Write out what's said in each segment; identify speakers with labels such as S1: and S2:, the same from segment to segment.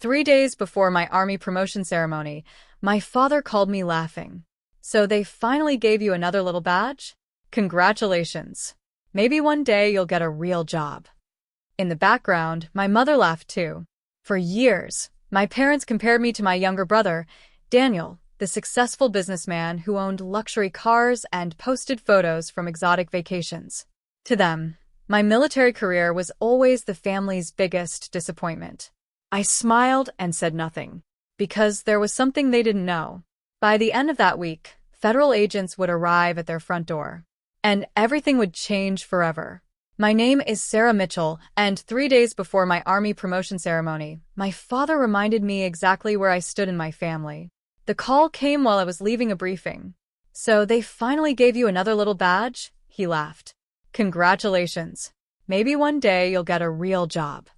S1: 3 days before my army promotion ceremony, my father called me laughing. "So they finally gave you another little badge? Congratulations. Maybe one day you'll get a real job." In the background, my mother laughed too. For years, my parents compared me to my younger brother, Daniel, the successful businessman who owned luxury cars and posted photos from exotic vacations. To them, my military career was always the family's biggest disappointment. I smiled and said nothing, because there was something they didn't know. By the end of that week, federal agents would arrive at their front door, and everything would change forever. My name is Sarah Mitchell, and 3 days before my army promotion ceremony, my father reminded me exactly where I stood in my family. The call came while I was leaving a briefing. "So they finally gave you another little badge?" He laughed. "Congratulations. Maybe one day you'll get a real job."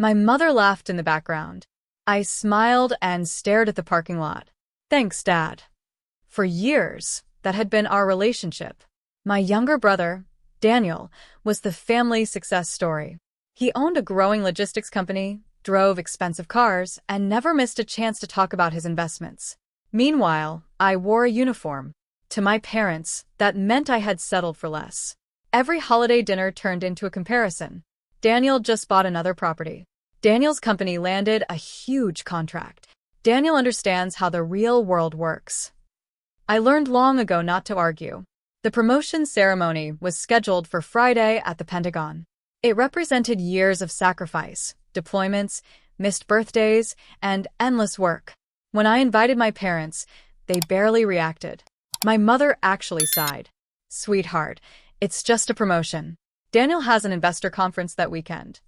S1: My mother laughed in the background. I smiled and stared at the parking lot. "Thanks, Dad." For years, that had been our relationship. My younger brother, Daniel, was the family success story. He owned a growing logistics company, drove expensive cars, and never missed a chance to talk about his investments. Meanwhile, I wore a uniform. To my parents, that meant I had settled for less. Every holiday dinner turned into a comparison. Daniel just bought another property. Daniel's company landed a huge contract. Daniel understands how the real world works. I learned long ago not to argue. The promotion ceremony was scheduled for Friday at the Pentagon. It represented years of sacrifice, deployments, missed birthdays, and endless work. When I invited my parents, they barely reacted. My mother actually sighed. "Sweetheart, it's just a promotion. Daniel has an investor conference that weekend."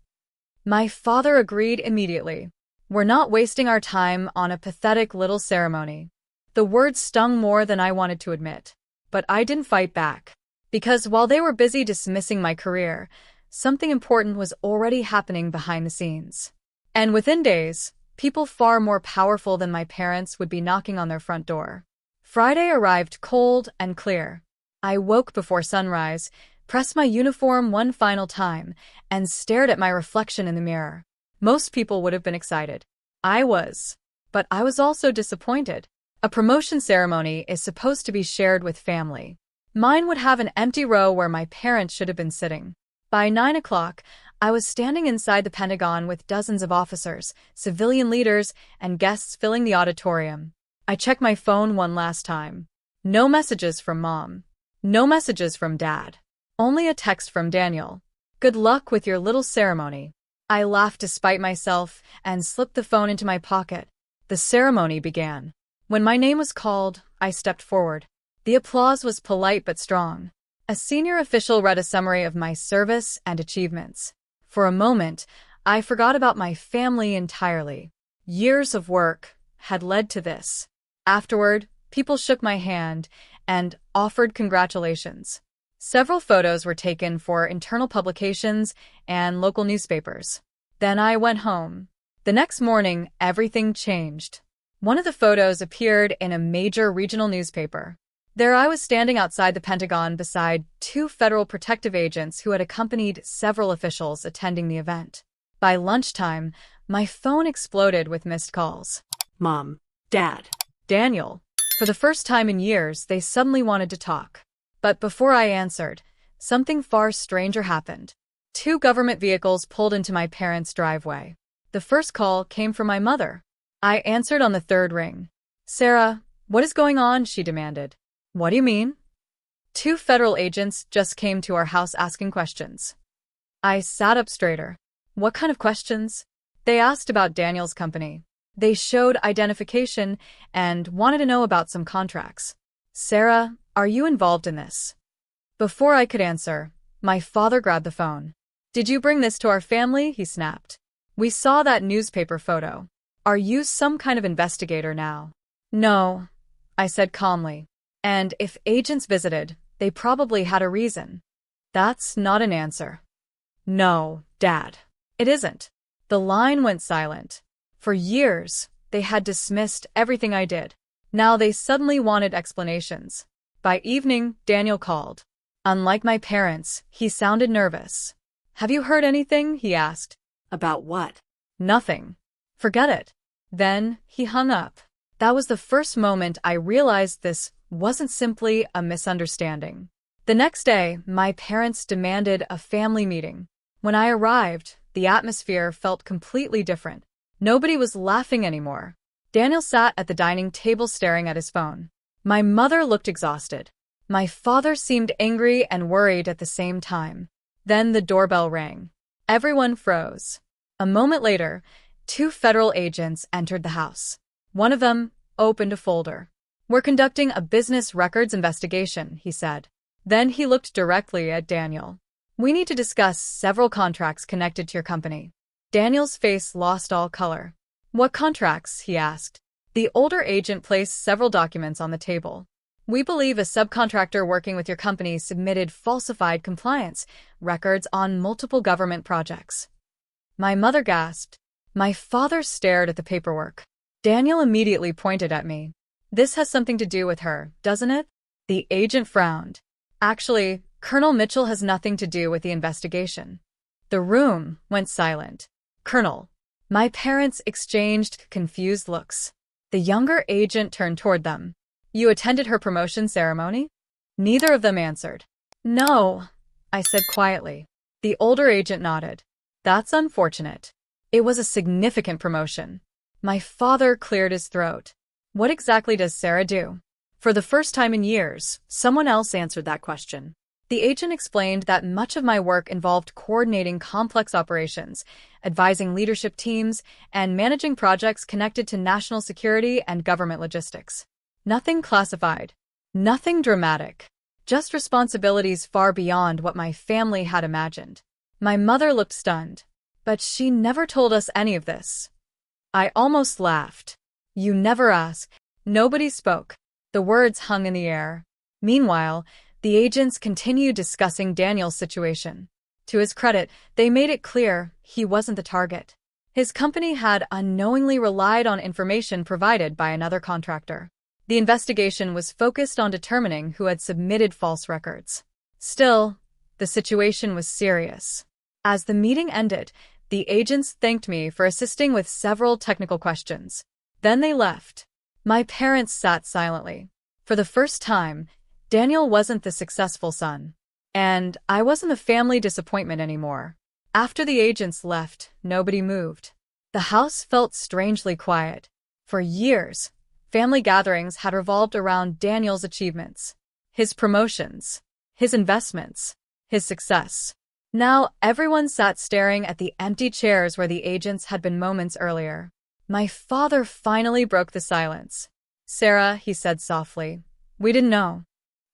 S1: My father agreed immediately. "We're not wasting our time on a pathetic little ceremony." The words stung more than I wanted to admit. But I didn't fight back. Because while they were busy dismissing my career, something important was already happening behind the scenes. And within days, people far more powerful than my parents would be knocking on their front door. Friday arrived cold and clear. I woke before sunrise, pressed my uniform one final time, and stared at my reflection in the mirror. Most people would have been excited. I was. But I was also disappointed. A promotion ceremony is supposed to be shared with family. Mine would have an empty row where my parents should have been sitting. By 9 o'clock, I was standing inside the Pentagon with dozens of officers, civilian leaders, and guests filling the auditorium. I checked my phone one last time. No messages from Mom. No messages from Dad. Only a text from Daniel. "Good luck with your little ceremony." I laughed despite myself and slipped the phone into my pocket. The ceremony began. When my name was called, I stepped forward. The applause was polite but strong. A senior official read a summary of my service and achievements. For a moment, I forgot about my family entirely. Years of work had led to this. Afterward, people shook my hand and offered congratulations. Several photos were taken for internal publications and local newspapers. Then I went home. The next morning, everything changed. One of the photos appeared in a major regional newspaper. There I was standing outside the Pentagon beside 2 federal protective agents who had accompanied several officials attending the event. By lunchtime, my phone exploded with missed calls.
S2: Mom, Dad,
S1: Daniel. For the first time in years, they suddenly wanted to talk. But before I answered, something far stranger happened. 2 government vehicles pulled into my parents' driveway. The first call came from my mother. I answered on the 3rd ring. "Sarah, what is going on?" she demanded. "What do you mean?" "2 federal agents just came to our house asking questions." I sat up straighter. "What kind of questions?" "They asked about Daniel's company. They showed identification and wanted to know about some contracts." "Sarah, are you involved in this?" Before I could answer, my father grabbed the phone. "Did you bring this to our family?" he snapped. "We saw that newspaper photo. Are you some kind of investigator now?" "No," I said calmly. "And if agents visited, they probably had a reason." "That's not an answer." "No, Dad, it isn't." The line went silent. For years, they had dismissed everything I did. Now they suddenly wanted explanations. By evening, Daniel called. Unlike my parents, he sounded nervous. "Have you heard anything?" he asked.
S2: about what?
S1: "Nothing." Forget it. Then he hung up. That was the first moment I realized this wasn't simply a misunderstanding. The next day, my parents demanded a family meeting. When I arrived, the atmosphere felt completely different. Nobody was laughing anymore. Daniel sat at the dining table staring at his phone. My mother looked exhausted. My father seemed angry and worried at the same time. Then the doorbell rang. Everyone froze. A moment later, 2 federal agents entered the house. One of them opened a folder. "We're conducting a business records investigation," he said. Then he looked directly at Daniel. "We need to discuss several contracts connected to your company." Daniel's face lost all color. "What contracts?" he asked. The older agent placed several documents on the table. "We believe a subcontractor working with your company submitted falsified compliance records on multiple government projects." My mother gasped. My father stared at the paperwork. Daniel immediately pointed at me. "This has something to do with her, doesn't it?" The agent frowned. "Actually, Colonel Mitchell has nothing to do with the investigation." The room went silent. "Colonel." My parents exchanged confused looks. The younger agent turned toward them. "You attended her promotion ceremony?" Neither of them answered. "No," I said quietly. The older agent nodded. "That's unfortunate. It was a significant promotion." My father cleared his throat. "What exactly does Sarah do?" For the first time in years, someone else answered that question. The agent explained that much of my work involved coordinating complex operations, advising leadership teams, and managing projects connected to national security and government logistics. Nothing classified. Nothing dramatic. Just responsibilities far beyond what my family had imagined. My mother looked stunned. "But she never told us any of this." I almost laughed. "You never asked." Nobody spoke. The words hung in the air. Meanwhile, the agents continued discussing Daniel's situation. To his credit, they made it clear he wasn't the target. His company had unknowingly relied on information provided by another contractor. The investigation was focused on determining who had submitted false records. Still, the situation was serious. As the meeting ended, the agents thanked me for assisting with several technical questions. Then they left. My parents sat silently. For the first time, Daniel wasn't the successful son. And I wasn't a family disappointment anymore. After the agents left, nobody moved. The house felt strangely quiet. For years, family gatherings had revolved around Daniel's achievements, his promotions, his investments, his success. Now everyone sat staring at the empty chairs where the agents had been moments earlier. My father finally broke the silence. "Sarah," he said softly, "we didn't know."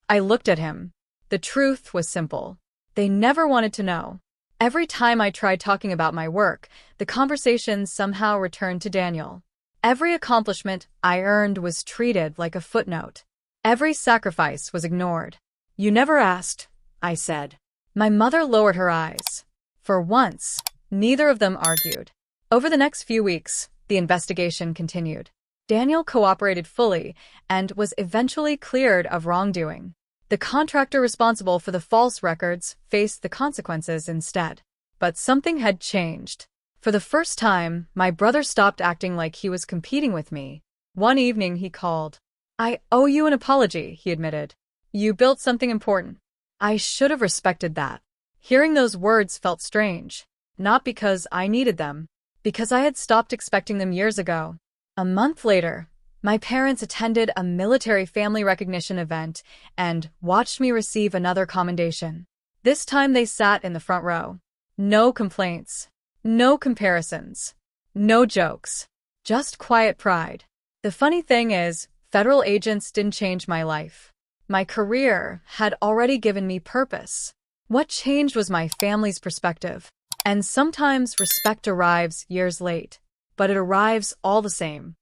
S1: I looked at him. The truth was simple. They never wanted to know. Every time I tried talking about my work, the conversation somehow returned to Daniel. Every accomplishment I earned was treated like a footnote. Every sacrifice was ignored. "You never asked," I said. My mother lowered her eyes. For once, neither of them argued. Over the next few weeks, the investigation continued. Daniel cooperated fully and was eventually cleared of wrongdoing. The contractor responsible for the false records faced the consequences instead. But something had changed. For the first time, my brother stopped acting like he was competing with me. One evening he called. "I owe you an apology," he admitted. "You built something important." I should have respected that. Hearing those words felt strange. Not because I needed them, because I had stopped expecting them years ago. A month later, my parents attended a military family recognition event and watched me receive another commendation. This time they sat in the front row. No complaints. No comparisons. No jokes. Just quiet pride. The funny thing is, federal agents didn't change my life. My career had already given me purpose. What changed was my family's perspective. And sometimes respect arrives years late, but it arrives all the same.